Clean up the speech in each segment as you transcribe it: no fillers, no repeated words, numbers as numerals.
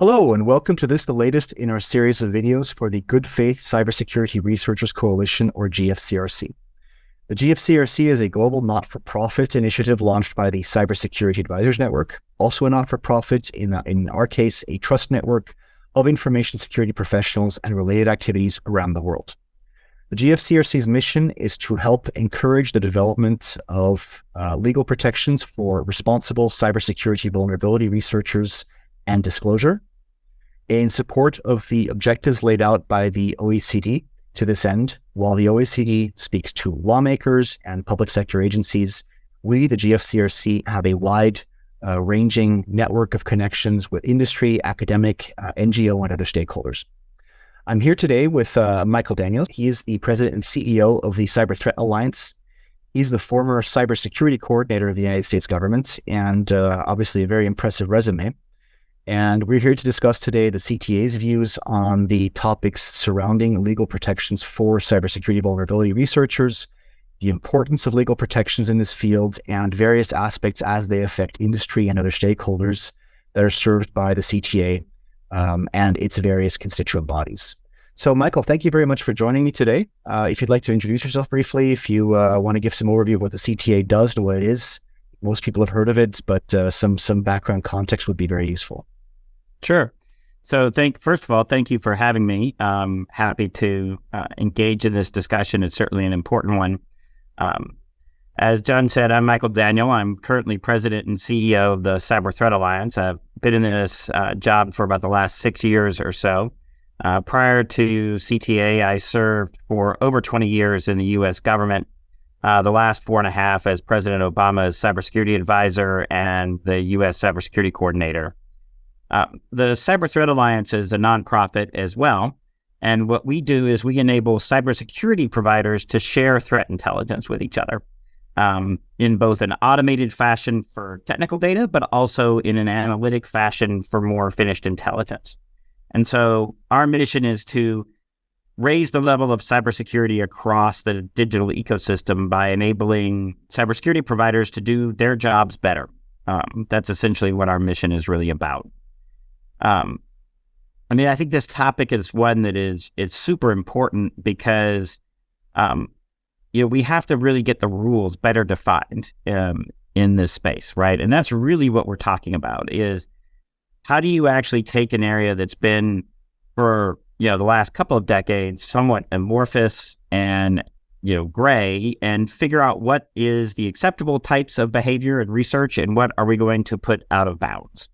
Hello, and welcome to the latest in our series of videos for the Good Faith Cybersecurity Researchers Coalition, or GFCRC. The GFCRC is a global not-for-profit initiative launched by the Cybersecurity Advisors Network, also a not-for-profit, in our case, a trust network of information security professionals and related activities around the world. The GFCRC's mission is to help encourage the development of legal protections for responsible cybersecurity vulnerability researchers and disclosure, in support of the objectives laid out by the OECD. To this end, while the OECD speaks to lawmakers and public sector agencies, we, the GFCRC, have a wide-ranging network of connections with industry, academic, NGO, and other stakeholders. I'm here today with Michael Daniels. He is the president and CEO of the Cyber Threat Alliance. He's the former cybersecurity coordinator of the United States government, and obviously a very impressive resume. And we're here to discuss today the CTA's views on the topics surrounding legal protections for cybersecurity vulnerability researchers, the importance of legal protections in this field, and various aspects as they affect industry and other stakeholders that are served by the CTA and its various constituent bodies. So, Michael, thank you very much for joining me today. If you'd like to introduce yourself briefly, if you want to give some overview of what the CTA does and what it is. Most people have heard of it, but some background context would be very useful. Sure. So first of all, thank you for having me. I'm happy to engage in this discussion. It's certainly an important one. As John said, I'm Michael Daniel. I'm currently president and CEO of the Cyber Threat Alliance. I've been in this job for about the last 6 years or so. Prior to CTA, I served for over 20 years in the U.S. government. The last 4.5 as President Obama's cybersecurity advisor and the U.S. cybersecurity coordinator. The Cyber Threat Alliance is a nonprofit as well. And what we do is we enable cybersecurity providers to share threat intelligence with each other in both an automated fashion for technical data, but also in an analytic fashion for more finished intelligence. And so our mission is to raise the level of cybersecurity across the digital ecosystem by enabling cybersecurity providers to do their jobs better. That's essentially what our mission is really about. I think this topic is one that it's super important because, we have to really get the rules better defined in this space, right? And that's really what we're talking about is how do you actually take an area that's been for the last couple of decades, somewhat amorphous and, gray, and figure out what is the acceptable types of behavior and research and what are we going to put out of bounds.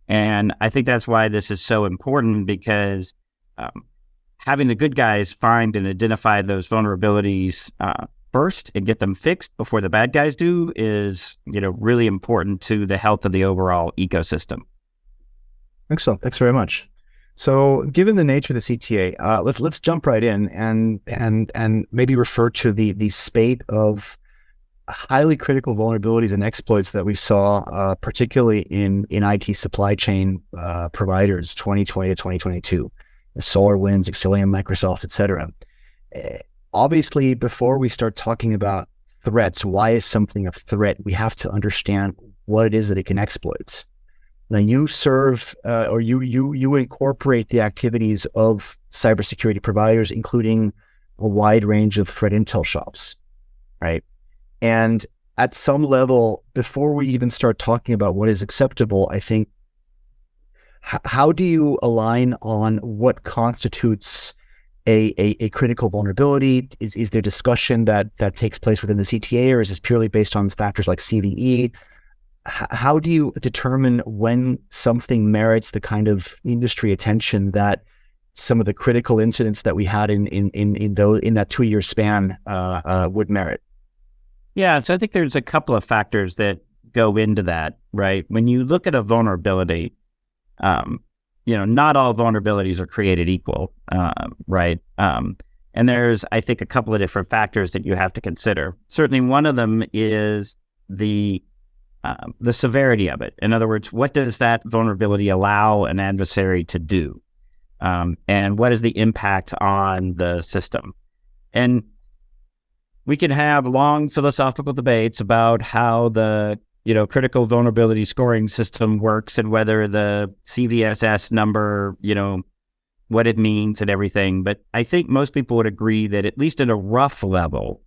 And I think that's why this is so important because having the good guys find and identify those vulnerabilities first and get them fixed before the bad guys do is, really important to the health of the overall ecosystem. Excellent. Thanks very much. So, given the nature of the CTA, let's jump right in and maybe refer to the spate of highly critical vulnerabilities and exploits that we saw, particularly in IT supply chain providers, 2020 to 2022, SolarWinds, Exilium, Microsoft, etc. Obviously, before we start talking about threats, why is something a threat? We have to understand what it is that it can exploit. Now, you serve or you incorporate the activities of cybersecurity providers, including a wide range of threat intel shops, right? And at some level, before we even start talking about what is acceptable, I think, how do you align on what constitutes a critical vulnerability? Is there discussion that takes place within the CTA, or is this purely based on factors like CVE? How do you determine when something merits the kind of industry attention that some of the critical incidents that we had in that 2-year span would merit? Yeah, so I think there's a couple of factors that go into that, right? When you look at a vulnerability, not all vulnerabilities are created equal, right? And there's, I think, a couple of different factors that you have to consider. Certainly one of them is the severity of it. In other words, what does that vulnerability allow an adversary to do? And what is the impact on the system? And we can have long philosophical debates about how the critical vulnerability scoring system works and whether the CVSS number, what it means and everything. But I think most people would agree that at least at a rough level,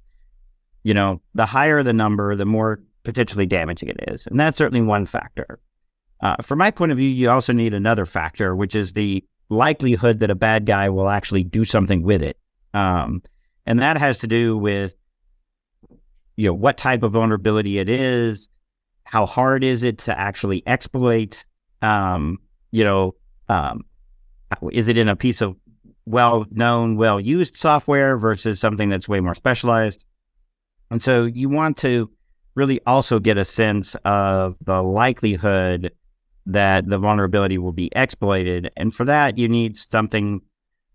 the higher the number, the more potentially damaging it is. And that's certainly one factor. From my point of view, you also need another factor, which is the likelihood that a bad guy will actually do something with it. And that has to do with, what type of vulnerability it is, how hard is it to actually exploit, is it in a piece of well-known, well-used software versus something that's way more specialized? And so you want to really also get a sense of the likelihood that the vulnerability will be exploited. And for that, you need something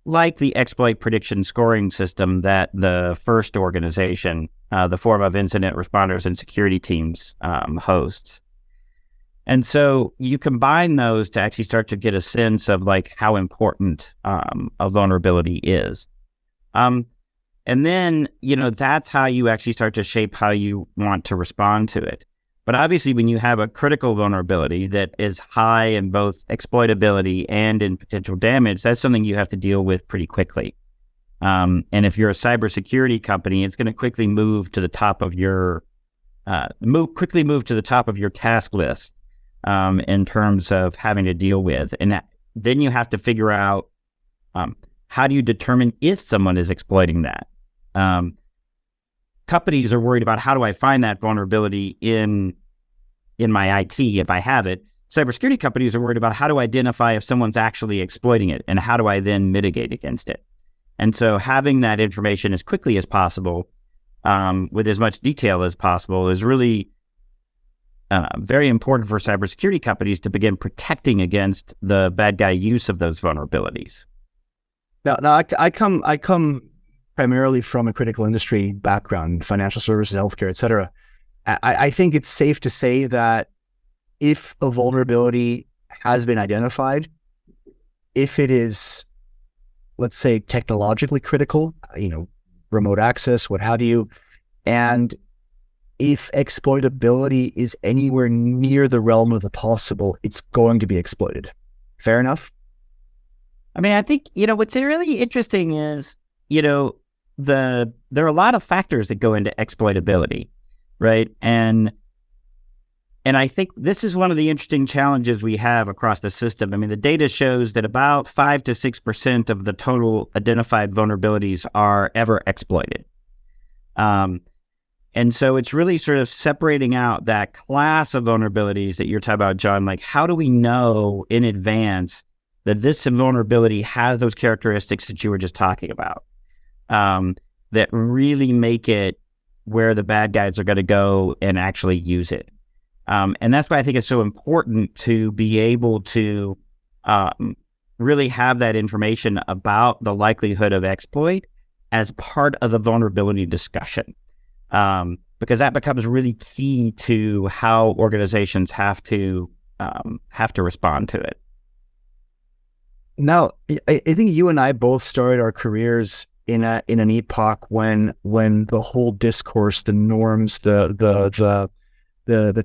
like the exploit prediction scoring system that the FIRST organization, the Forum of Incident Responders and Security Teams, hosts. And so you combine those to actually start to get a sense of how important a vulnerability is. And then, that's how you actually start to shape how you want to respond to it. But obviously, when you have a critical vulnerability that is high in both exploitability and in potential damage, that's something you have to deal with pretty quickly. And if you're a cybersecurity company, it's going to quickly move to the top of your task list in terms of having to deal with. And then you have to figure out how do you determine if someone is exploiting that. Companies are worried about how do I find that vulnerability in my IT if I have it. Cybersecurity companies are worried about how to identify if someone's actually exploiting it and how do I then mitigate against it. And so having that information as quickly as possible, with as much detail as possible, is really very important for cybersecurity companies to begin protecting against the bad guy use of those vulnerabilities. Now I come primarily from a critical industry background, financial services, healthcare, et cetera. I think it's safe to say that if a vulnerability has been identified, if it is, let's say, technologically critical, remote access, what have you, and if exploitability is anywhere near the realm of the possible, it's going to be exploited. Fair enough? I mean, I think, what's really interesting is, there are a lot of factors that go into exploitability, right? And I think this is one of the interesting challenges we have across the system. I mean, the data shows that about 5 to 6% of the total identified vulnerabilities are ever exploited. And so it's really sort of separating out that class of vulnerabilities that you're talking about, John. How do we know in advance that this vulnerability has those characteristics that you were just talking about? That really make it where the bad guys are going to go and actually use it. And that's why I think it's so important to be able to really have that information about the likelihood of exploit as part of the vulnerability discussion. Because that becomes really key to how organizations have to respond to it. Now, I think you and I both started our careers in an epoch when the whole discourse, the norms, the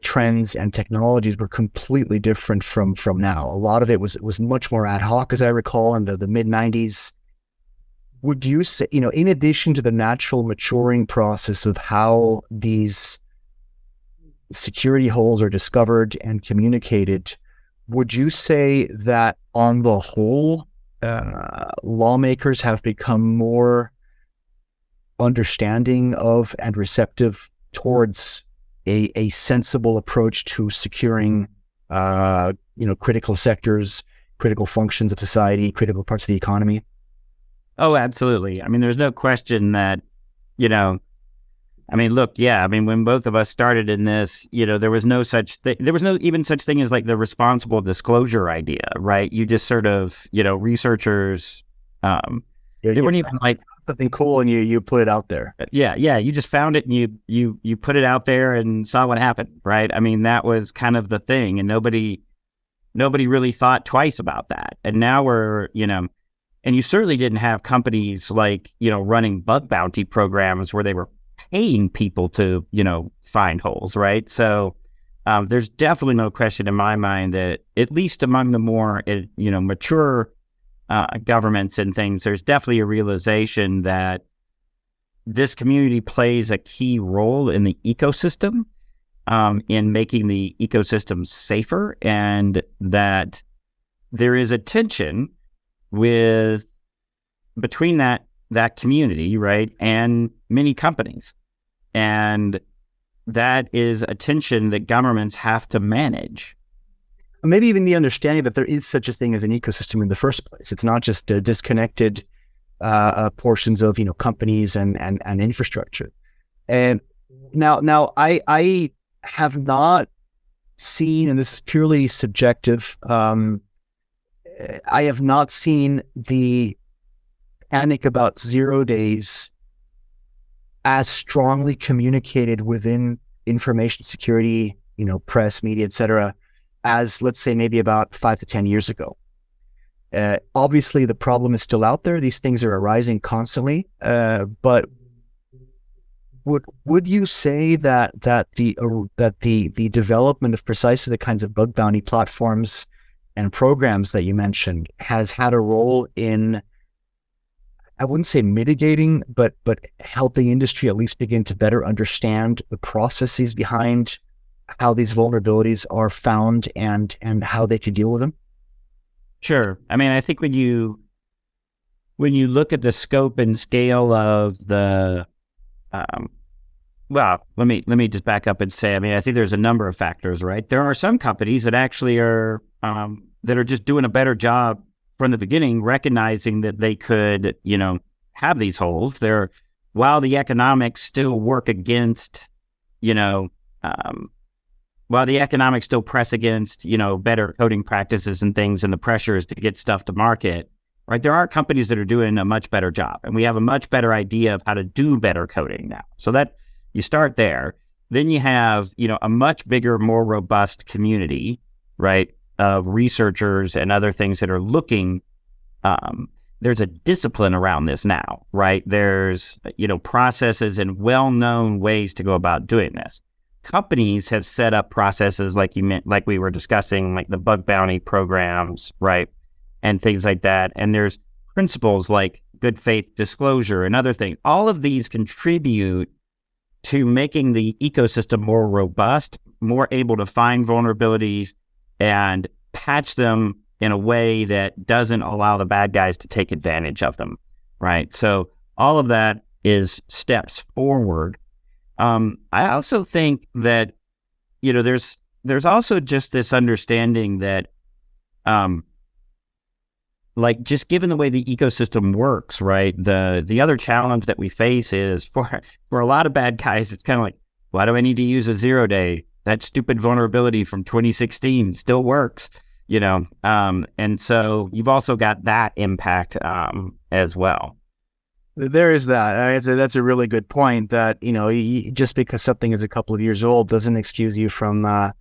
trends and technologies were completely different from now. A lot of it was much more ad hoc, as I recall, in the mid 90s. Would you say, in addition to the natural maturing process of how these security holes are discovered and communicated, would you say that on the whole, lawmakers have become more understanding of and receptive towards a sensible approach to securing, critical sectors, critical functions of society, critical parts of the economy? Oh, absolutely. I mean, there's no question that, look, when both of us started in this, there was no even such thing as the responsible disclosure idea, right? You just sort of, researchers, they weren't even something cool and you put it out there. Yeah. You just found it and you put it out there and saw what happened, right? I mean, that was kind of the thing, and nobody really thought twice about that. And now we're, and you certainly didn't have companies running bug bounty programs where they were paying people to, find holes, right? So there's definitely no question in my mind that at least among the more, mature governments and things, there's definitely a realization that this community plays a key role in the ecosystem, in making the ecosystem safer, and that there is a tension with between that community, right, and many companies, and that is a tension that governments have to manage. Maybe even the understanding that there is such a thing as an ecosystem in the first place. It's not just disconnected portions of companies and infrastructure. And now I have not seen, and this is purely subjective, I have not seen the panic about 0 days as strongly communicated within information security, press, media, etc., as, let's say, maybe about 5 to 10 years ago. Obviously, the problem is still out there. These things are arising constantly. But would you say that the development of precisely the kinds of bug bounty platforms and programs that you mentioned has had a role in, I wouldn't say mitigating, but helping industry at least begin to better understand the processes behind how these vulnerabilities are found and how they can deal with them? Sure. I mean, I think when you look at the scope and scale of the, well, let me just back up and say, I mean, I think there's a number of factors, right? There are some companies that actually are that are just doing a better job from the beginning, recognizing that they could, have these holes. While the economics still work against, while the economics still press against, better coding practices and things, and the pressures to get stuff to market, right? There are companies that are doing a much better job, and we have a much better idea of how to do better coding now. So that you start there. Then you have, a much bigger, more robust community, right, of researchers and other things that are looking. There's a discipline around this now, right? There's, processes and well-known ways to go about doing this. Companies have set up processes like we were discussing, like the bug bounty programs, right? And things like that. And there's principles like good faith disclosure and other things. All of these contribute to making the ecosystem more robust, more able to find vulnerabilities and patch them in a way that doesn't allow the bad guys to take advantage of them, right? So all of that is steps forward. I also think that, there's also just this understanding that, like, just given the way the ecosystem works, right? The other challenge that we face is for a lot of bad guys, it's kind of like, why do I need to use a 0 day? That stupid vulnerability from 2016 still works, and so you've also got that impact as well. There is that. That's a really good point. That just because something is a couple of years old doesn't excuse you from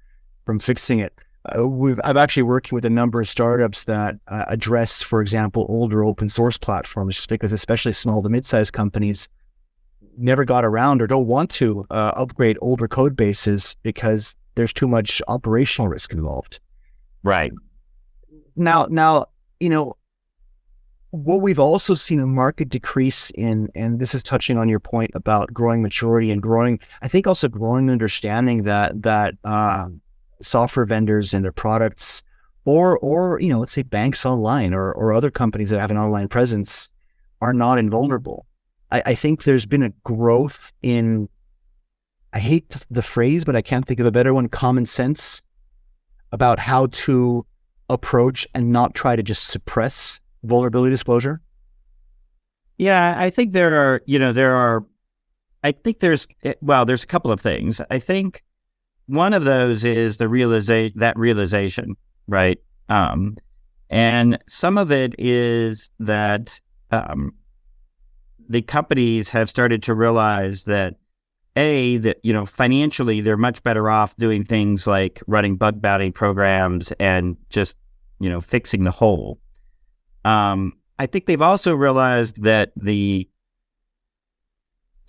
fixing it. I'm actually working with a number of startups that address, for example, older open source platforms, just because especially small to mid-sized companies never got around or don't want to upgrade older code bases because there's too much operational risk involved. Right. Now, what we've also seen a market decrease in, and this is touching on your point about growing maturity and I think also growing understanding that software vendors and their products, or let's say banks online or other companies that have an online presence are not invulnerable. I think there's been a growth in, I hate the phrase, but I can't think of a better one, common sense about how to approach and not try to just suppress vulnerability disclosure. Yeah, I think there's a couple of things. I think one of those is the realization, right? And some of it is that the companies have started to realize that financially they're much better off doing things like running bug bounty programs and just, fixing the hole. I think they've also realized that the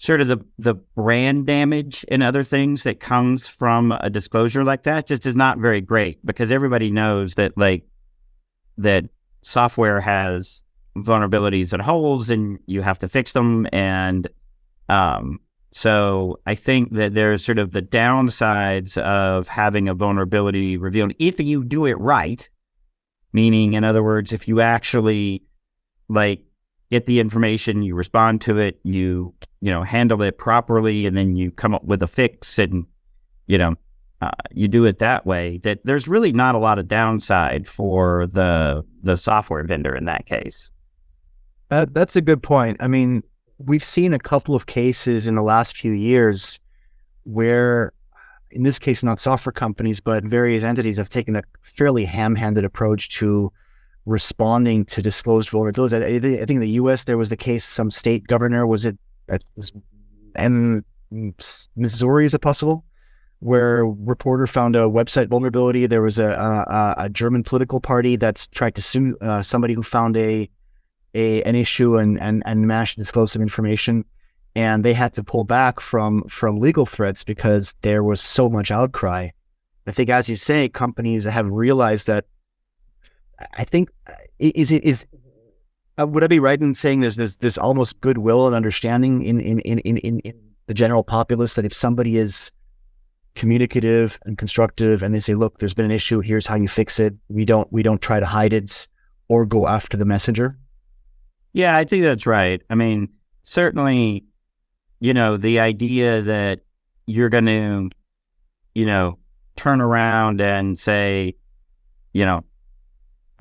sort of the brand damage and other things that comes from a disclosure like that just is not very great, because everybody knows that that software has vulnerabilities and holes and you have to fix them. And so I think that there's sort of the downsides of having a vulnerability revealed if you do it right, meaning, in other words, if you actually get the information, you respond to it, you handle it properly, and then you come up with a fix, and you do it that way, that there's really not a lot of downside for the software vendor in that case. That's a good point. I mean, we've seen a couple of cases in the last few years where, in this case, not software companies, but various entities have taken a fairly ham-handed approach to responding to disclosed vulnerabilities. I think in the U.S. there was the case, some state governor, and Missouri, is it possible, where a reporter found a website vulnerability. There was a German political party that's tried to sue somebody who found an issue and managed to disclose some information, and they had to pull back from legal threats because there was so much outcry. I think, as you say, companies have realized that. I think would I be right in saying there's this almost goodwill and understanding in the general populace that if somebody is communicative and constructive and they say, look, there's been an issue, here's how you fix it, we don't try to hide it or go after the messenger? Yeah, I think that's right. I mean, certainly, the idea that you're going to, turn around and say,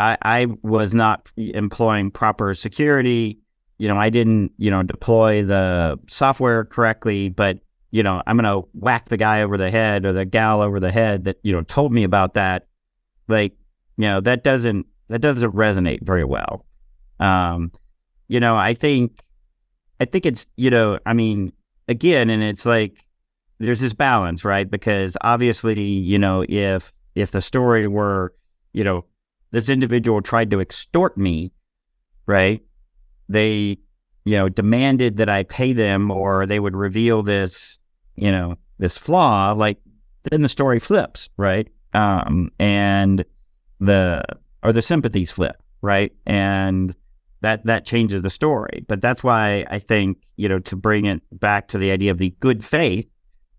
I was not employing proper security. I didn't, deploy the software correctly, but, I'm going to whack the guy over the head or the gal over the head that, told me about that. That doesn't resonate very well. I think it's, I mean, again, and it's like, there's this balance, right? Because obviously, if the story were, this individual tried to extort me, right? They, demanded that I pay them, or they would reveal this, this flaw, then the story flips, right? And the sympathies flip, right? And that changes the story. But that's why I think, to bring it back to the idea of the good faith,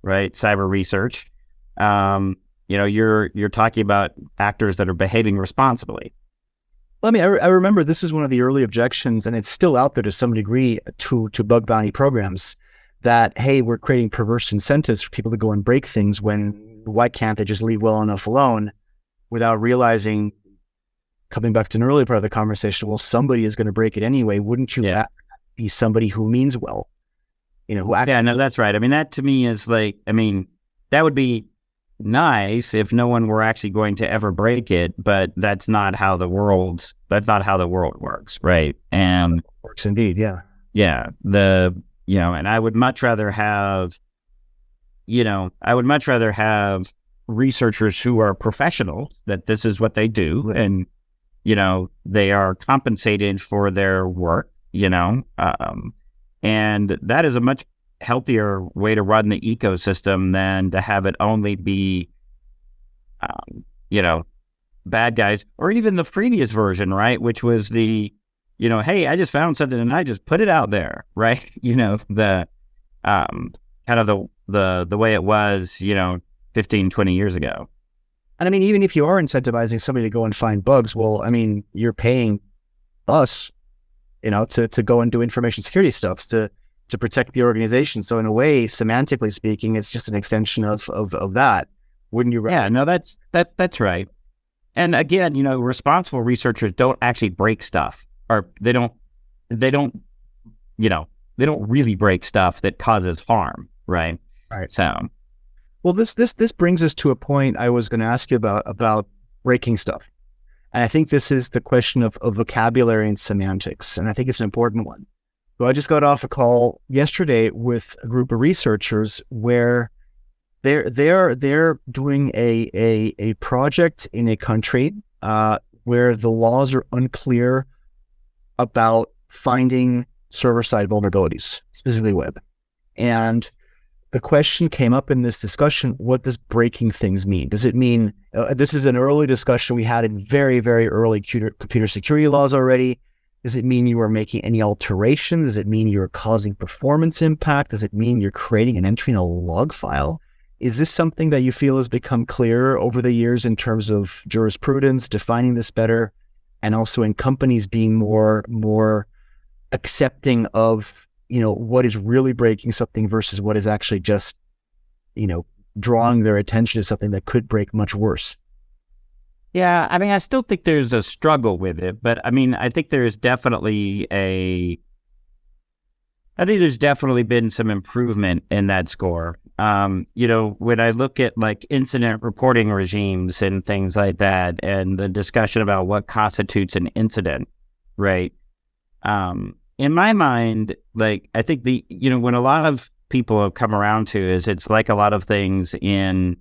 right? Cyber research, you're talking about actors that are behaving responsibly. Well, I mean, I remember this is one of the early objections, and it's still out there to some degree to bug bounty programs, that, hey, we're creating perverse incentives for people to go and break things, when why can't they just leave well enough alone, without realizing, coming back to an earlier part of the conversation, well, somebody is going to break it anyway. Wouldn't you be somebody who means well? Who actually... Yeah, no, that's right. I mean, that to me is that would be nice if no one were actually going to ever break it, but that's not how the world works, right? And works indeed. Yeah. And I would much rather have researchers who are professionals, that this is what they do, right. And they are compensated for their work, and that is a much healthier way to run the ecosystem than to have it only be, bad guys, or even the previous version, right? Which was the, hey, I just found something and I just put it out there, right? The kind of the way it was, 15, 20 years ago. And I mean, even if you are incentivizing somebody to go and find bugs, well, I mean, you're paying us, to go and do information security stuff to protect the organization. So in a way, semantically speaking, it's just an extension of that. Wouldn't you? Yeah, no, that's right. And again, responsible researchers don't actually break stuff, or they don't really break stuff that causes harm, right? Right. So, well, this brings us to a point I was going to ask you about breaking stuff. And I think this is the question of vocabulary and semantics. And I think it's an important one. So I just got off a call yesterday with a group of researchers where they're doing a project in a country where the laws are unclear about finding server-side vulnerabilities, specifically web. And the question came up in this discussion, what does breaking things mean? Does it mean, this is an early discussion we had in very, very early computer security laws already. Does it mean you are making any alterations? Does it mean you're causing performance impact? Does it mean you're creating and entering a log file? Is this something that you feel has become clearer over the years in terms of jurisprudence, defining this better, and also in companies being more accepting of, what is really breaking something versus what is actually just, drawing their attention to something that could break much worse? Yeah, I mean, I still think there's a struggle with it, but I mean, I think there's definitely been some improvement in that score. When I look at like incident reporting regimes and things like that, and the discussion about what constitutes an incident, right? In my mind, like, I think when a lot of people have come around to is it's like a lot of things in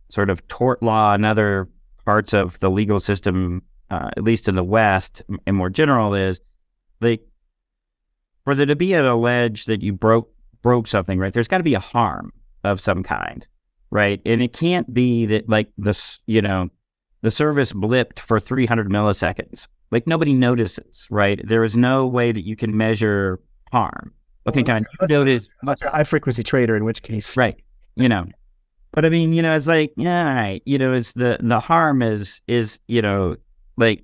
sort of tort law and other parts of the legal system, at least in the West and more general, is like, for there to be an allege that you broke something, right? There's got to be a harm of some kind, right? And it can't be that like the service blipped for 300 milliseconds. Like nobody notices, right? There is no way that you can measure harm. Okay, Well, unless you're a high frequency trader, in which case, right? But I mean, it's like, yeah, right. It's the harm is like.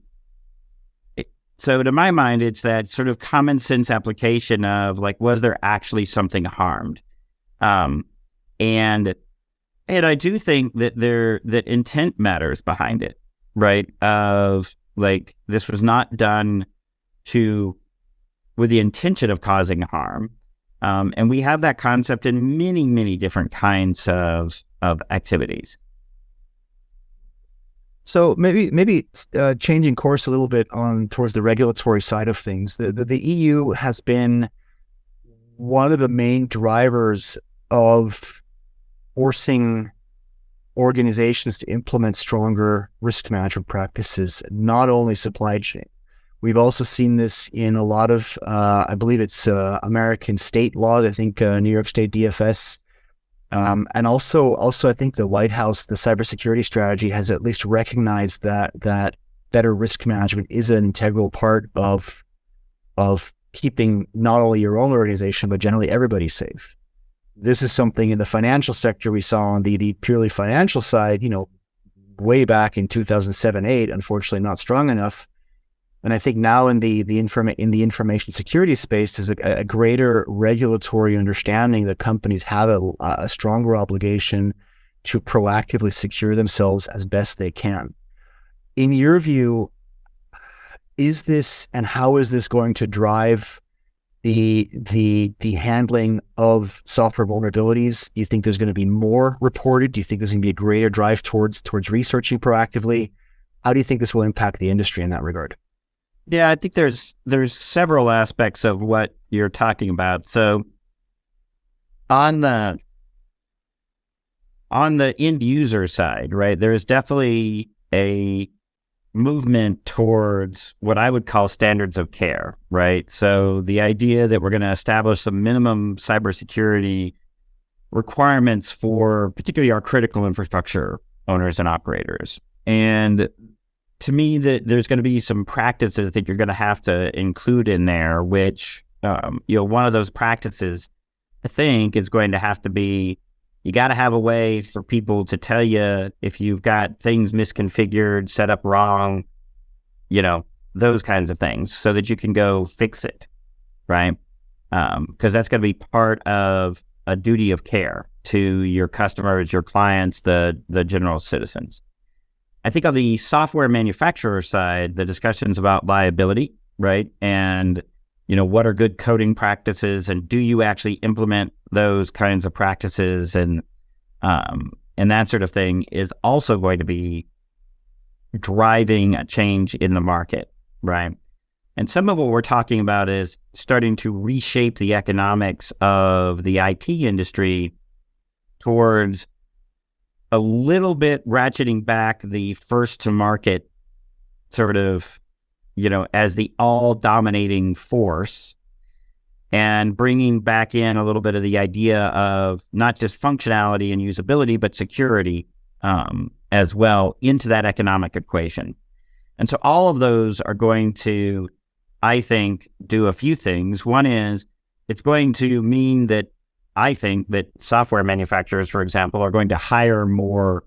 So to my mind, it's that sort of common sense application of like, was there actually something harmed? And I do think that that intent matters behind it, right? Of like, this was not done with the intention of causing harm. And we have that concept in many, many different kinds of activities. So maybe changing course a little bit towards the regulatory side of things. The EU has been one of the main drivers of forcing organizations to implement stronger risk management practices, not only supply chain. We've also seen this in a lot of, I believe it's American state law. I think New York State DFS. And also, I think the White House, the cybersecurity strategy, has at least recognized that better risk management is an integral part of keeping not only your own organization, but generally everybody safe. This is something in the financial sector we saw on the purely financial side, way back in 2007-8, unfortunately not strong enough. And I think now in the information security space, there's a greater regulatory understanding that companies have a stronger obligation to proactively secure themselves as best they can. In your view, is this, and how is this going to drive the handling of software vulnerabilities? Do you think there's going to be more reported? Do you think there's going to be a greater drive towards researching proactively? How do you think this will impact the industry in that regard? Yeah, I think there's several aspects of what you're talking about. So on the end user side, right, there's definitely a movement towards what I would call standards of care, right? So the idea that we're going to establish some minimum cybersecurity requirements for particularly our critical infrastructure owners and operators. And to me, that there's going to be some practices that you're going to have to include in there, which, one of those practices, I think, is going to have to be, you got to have a way for people to tell you if you've got things misconfigured, set up wrong, those kinds of things, so that you can go fix it, right? Because that's going to be part of a duty of care to your customers, your clients, the general citizens. I think on the software manufacturer side, the discussions about liability, right? And, what are good coding practices, and do you actually implement those kinds of practices, and that sort of thing is also going to be driving a change in the market, right? And some of what we're talking about is starting to reshape the economics of the IT industry towards a little bit ratcheting back the first to market sort of, as the all dominating force, and bringing back in a little bit of the idea of not just functionality and usability, but security as well into that economic equation. And so all of those are going to, I think, do a few things. One is it's going to mean that I think that software manufacturers, for example, are going to hire more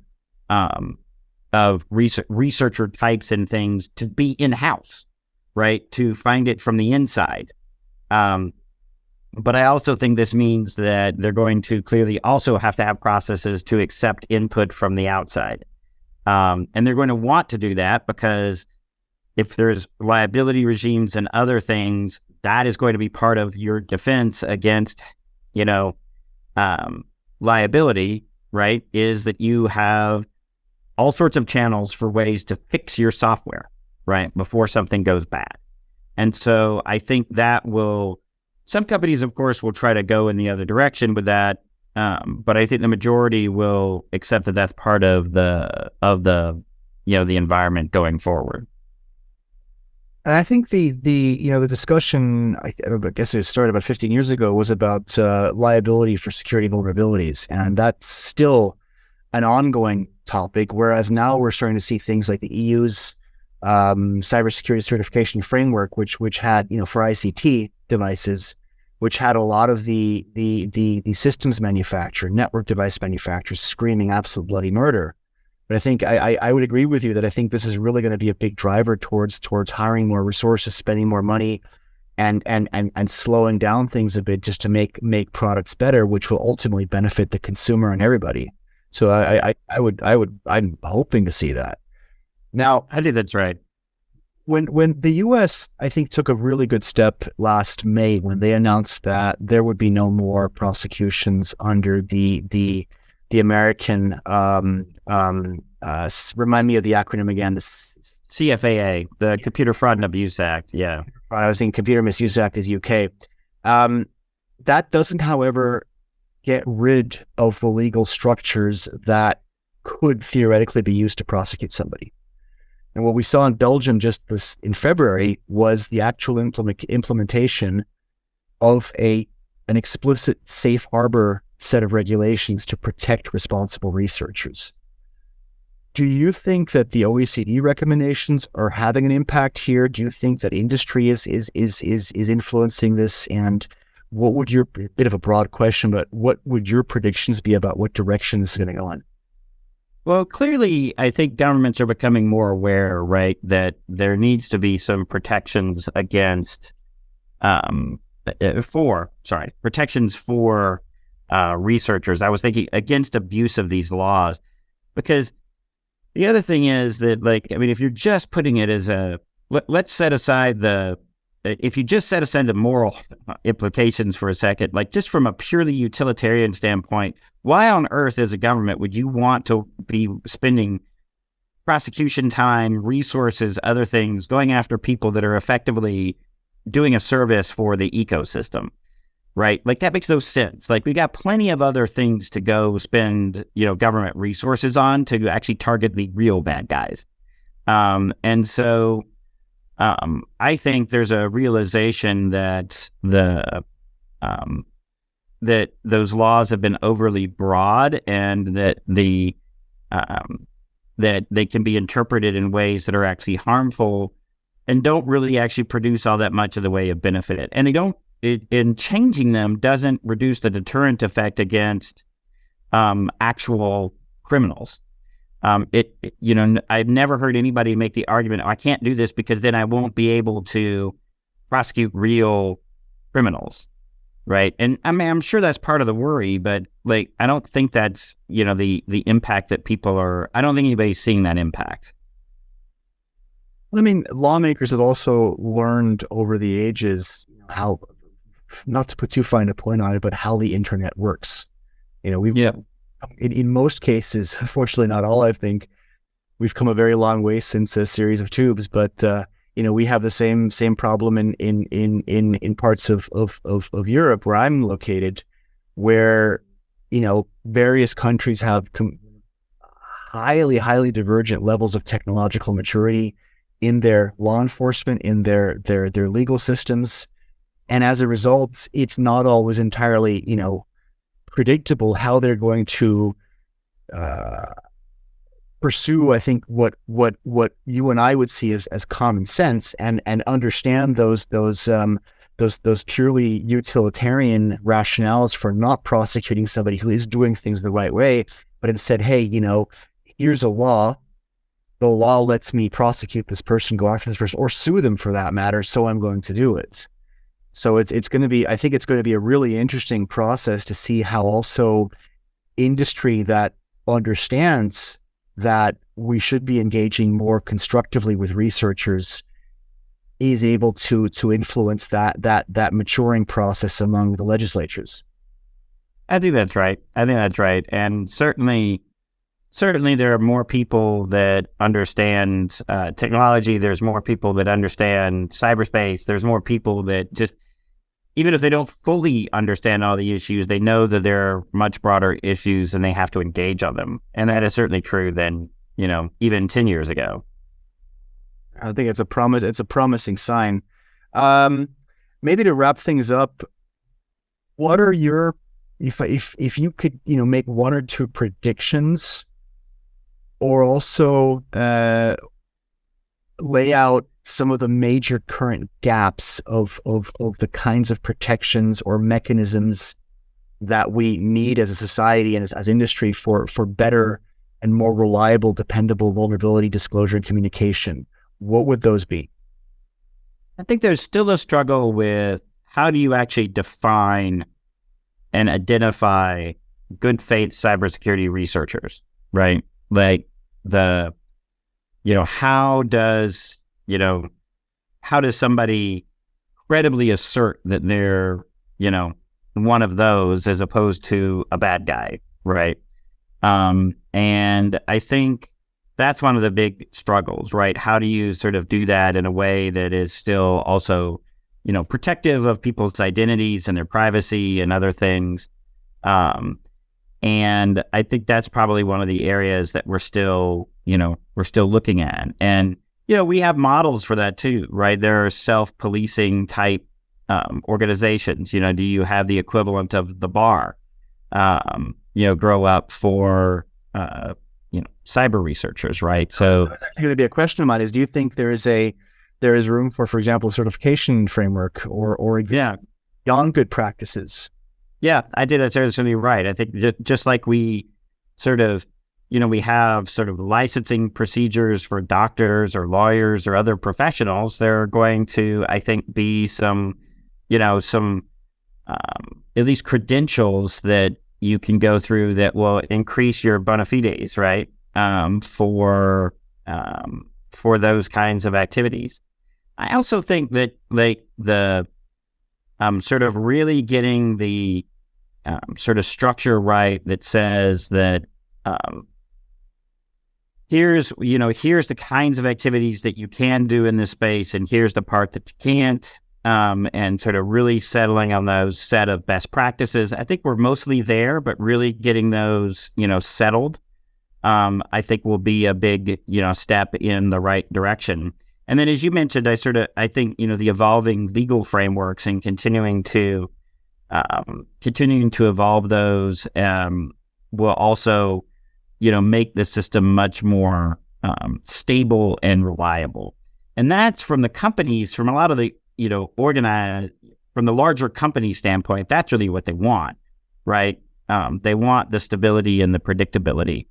of researcher types and things to be in-house, right? To find it from the inside. But I also think this means that they're going to clearly also have to have processes to accept input from the outside. And they're going to want to do that because if there's liability regimes and other things, that is going to be part of your defense against, liability, right? Is that you have all sorts of channels for ways to fix your software, right? Before something goes bad. And so I think that some companies, of course, will try to go in the other direction with that. But I think the majority will accept that that's part of the environment going forward. And I think the discussion, I guess it started about 15 years ago, was about liability for security vulnerabilities. And that's still an ongoing topic, whereas now we're starting to see things like the EU's cybersecurity certification framework, which had, for ICT devices, which had a lot of the systems manufacturer, network device manufacturers screaming absolute bloody murder. But I think I would agree with you that I think this is really going to be a big driver towards hiring more resources, spending more money, and slowing down things a bit just to make products better, which will ultimately benefit the consumer and everybody. So I'm hoping to see that. Now, I think that's right. When the U.S., I think, took a really good step last May when they announced that there would be no more prosecutions under the American, remind me of the acronym again, the CFAA, the Computer Fraud and Abuse Act. Yeah. I was thinking Computer Misuse Act is UK. That doesn't, however, get rid of the legal structures that could theoretically be used to prosecute somebody. And what we saw in Belgium just in February was the actual implementation of an explicit safe harbor set of regulations to protect responsible researchers. Do you think that the OECD recommendations are having an impact here? Do you think that industry is influencing this? And what would your, bit of a broad question, but what would your predictions be about what direction this is going to go in? Well, clearly, I think governments are becoming more aware, right, that there needs to be some protections against, protections for researchers. I was thinking against abuse of these laws, because the other thing is that, if you're just putting it as let's set aside if you just set aside the moral implications for a second, just from a purely utilitarian standpoint, why on earth as a government would you want to be spending prosecution time, resources, other things, going after people that are effectively doing a service for the ecosystem, right? That makes no sense. We got plenty of other things to go spend, government resources on to actually target the real bad guys. And so I think there's a realization that that those laws have been overly broad, and that that they can be interpreted in ways that are actually harmful and don't really actually produce all that much of the way of benefit. And they don't. In changing them doesn't reduce the deterrent effect against actual criminals. I've never heard anybody make the argument, I can't do this because then I won't be able to prosecute real criminals, right? And I'm sure that's part of the worry, but I don't think that's, the impact that people are, I don't think anybody's seeing that impact. Lawmakers have also learned over the ages how, not to put too fine a point on it, but how the internet works. In most cases, unfortunately not all, I think, we've come a very long way since a series of tubes, but we have the same problem in parts of Europe where I'm located, where various countries have highly divergent levels of technological maturity in their law enforcement, in their legal systems. And as a result, it's not always entirely, predictable how they're going to uh, pursue, I think, what you and I would see as common sense, and understand those purely utilitarian rationales for not prosecuting somebody who is doing things the right way, but instead, hey, here's a law. The law lets me prosecute this person, go after this person, or sue them for that matter. So I'm going to do it. So it's going to be, I think it's going to be a really interesting process to see how also industry that understands that we should be engaging more constructively with researchers is able to influence that maturing process among the legislatures. I think that's right. And certainly there are more people that understand technology. There's more people that understand cyberspace. There's more people that just, even if they don't fully understand all the issues, they know that there are much broader issues and they have to engage on them. And that is certainly true than, even 10 years ago. I think it's a promising sign. Maybe to wrap things up, what are your, if you could, make one or two predictions, or also lay out some of the major current gaps of the kinds of protections or mechanisms that we need as a society and as industry for better and more reliable, dependable vulnerability disclosure and communication, what would those be? I think there's still a struggle with how do you actually define and identify good faith cybersecurity researchers, right? Like how does somebody credibly assert that they're, one of those as opposed to a bad guy, right? And I think that's one of the big struggles, right? How do you sort of do that in a way that is still also, protective of people's identities and their privacy and other things? And I think that's probably one of the areas that we're still looking at. And, we have models for that too, right? There are self-policing type organizations. Do you have the equivalent of the bar, grow up for, cyber researchers, right? So that's actually going to be a question of mine is, do you think there is room for example, a certification framework or beyond good practices? Yeah, I think that's absolutely right. I think just like we sort of, we have sort of licensing procedures for doctors or lawyers or other professionals, there are going to, I think, be some at least credentials that you can go through that will increase your bona fides, right? For those kinds of activities. I also think that the sort of really getting the sort of structure right that says that here's the kinds of activities that you can do in this space, and here's the part that you can't, and sort of really settling on those set of best practices. I think we're mostly there, but really getting those, settled, I think will be a big, step in the right direction. And then, as you mentioned, I think, the evolving legal frameworks and continuing to evolve those will also, make the system much more stable and reliable. And that's from the companies, from a lot of the, organized, from the larger company standpoint, that's really what they want, right? They want the stability and the predictability.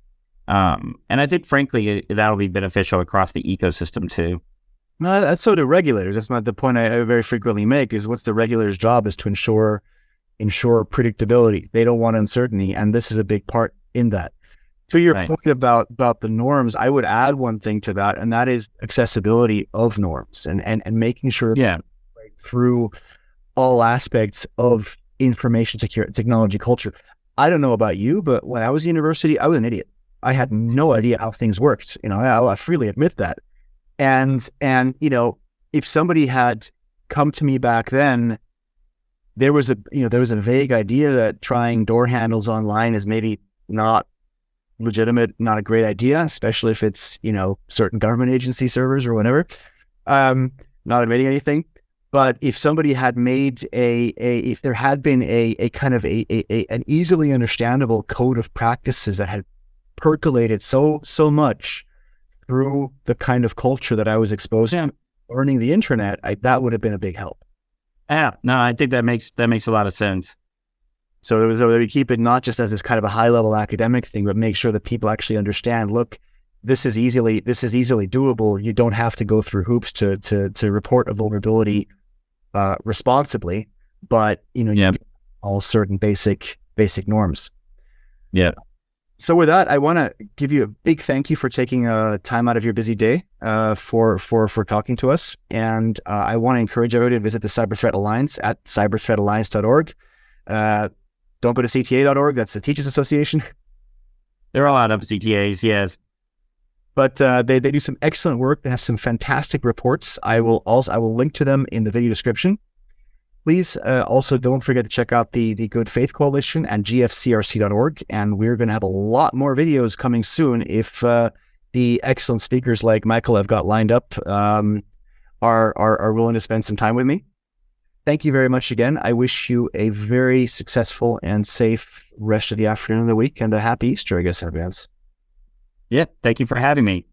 And I think, frankly, that'll be beneficial across the ecosystem too. No, that's so do regulators. That's not the point I very frequently make, is what's the regulator's job is to ensure predictability. They don't want uncertainty. And this is a big part in that. To your point about the norms, I would add one thing to that, and that is accessibility of norms and making sure through all aspects of information security technology culture. I don't know about you, but when I was in university, I was an idiot. I had no idea how things worked. I freely admit that. And if somebody had come to me back then, there was a vague idea that trying door handles online is maybe not legitimate, not a great idea, especially if it's, certain government agency servers or whatever. Not admitting anything. But if somebody had made if there had been a kind of an easily understandable code of practices that had percolated so much through the kind of culture that I was exposed to, learning the internet, that would have been a big help. Yeah, no, I think that makes a lot of sense. So it was that we keep it not just as this kind of a high level academic thing, but make sure that people actually understand, look, this is easily doable. You don't have to go through hoops to report a vulnerability responsibly, but you have all certain basic norms. Yeah. So with that, I want to give you a big thank you for taking time out of your busy day for talking to us. And I want to encourage everybody to visit the Cyber Threat Alliance at cyberthreatalliance.org. Don't go to CTA.org. That's the Teachers Association. There are a lot of CTAs, yes. But they do some excellent work. They have some fantastic reports. I will link to them in the video description. Please also don't forget to check out the Good Faith Coalition and gfcrc.org. And we're going to have a lot more videos coming soon if the excellent speakers like Michael I've got lined up are willing to spend some time with me. Thank you very much again. I wish you a very successful and safe rest of the afternoon of the week and a happy Easter, I guess, in advance. Yeah, thank you for having me.